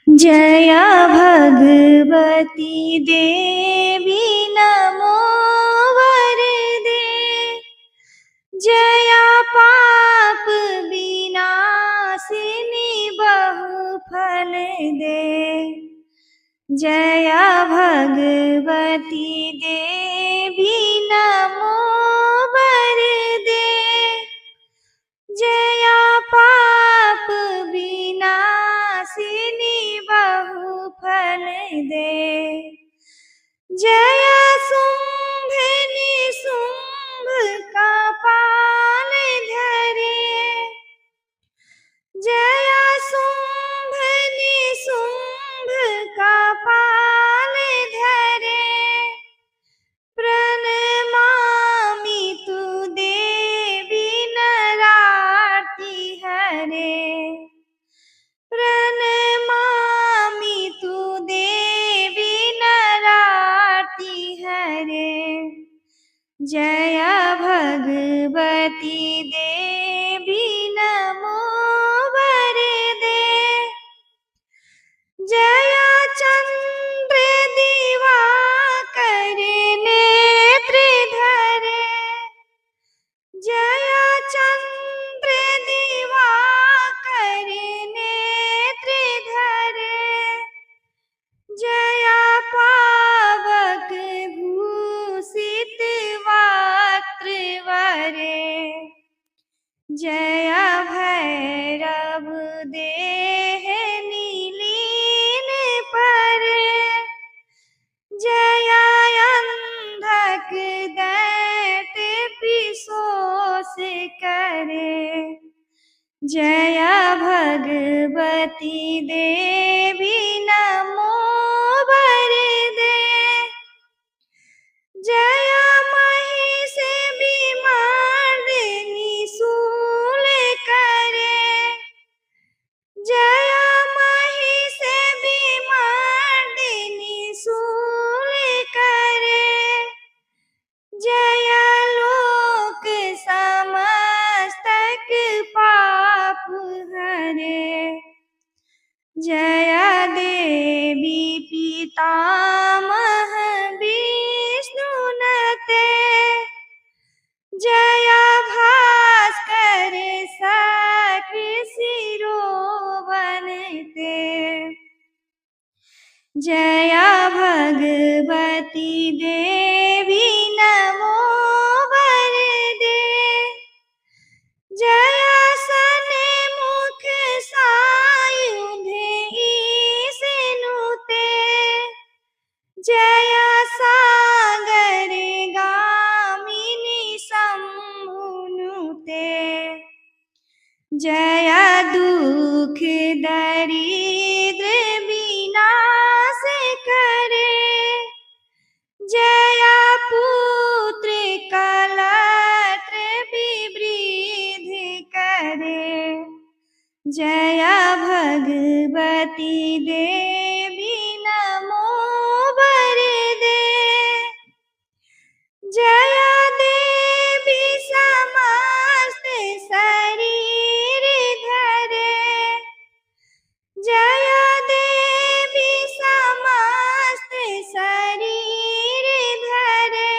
जया भगवती देवी नमो वरदे। जया पाप विनाशिनी बहुफल दे। जया भगवती देवी नमो वरदे। जया पाप विनाशिनी बहुफल दे। जया शुंभ निशुंभ का पाल धरे। जया शुंभ निशुंभ का पाल धरे। प्रणमामि तु देवी नरार्ति हरे। प्रणमामि तु देवी नरार्ति हरे। जया भगवती देवी नमो वरदे। जया चंद्र दिवाकर नेत्र धरे। जया चंद्र दिवाकर नेत्र धरे। जया पावक भूषित वक्त्र वरे। जया भैरव देह नीलीन परे। जया अंधक दैत्य पिशोच करे। जया भगवती देवी नमो वरदे। जया महिष विमर्दिनी शूल करे। जया महिष विमर्दिनी शूल करे। जया लोक समस्तक पाप हरे। जया देवी पितामह विष्णुनते। जया भास्कर सख्य शिरोवनते। जया भगवती देवी नमो वरदे। जया सन्मुख सायुध ईशनुते। जया सागर गामिनी शंभुनुते। जया दुख दरिद्र विनाश करे। जया पुत्र कलत्र विवृद्धि करे। जया भगवती देवी नमो वरदे। जया देवी समस्त शरीर धरे। जया देवी समस्त शरीर धरे।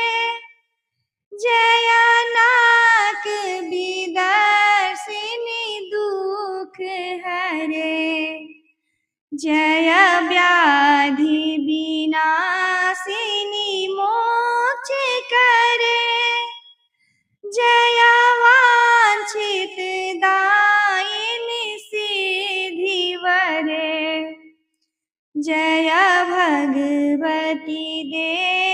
जया नाक विदर्शिनी दुख हरे। जया व्याधि विनाशिनी मोक्ष करे। जया वांछित दायिनी सिद्धि वरे। जया भगवती देवी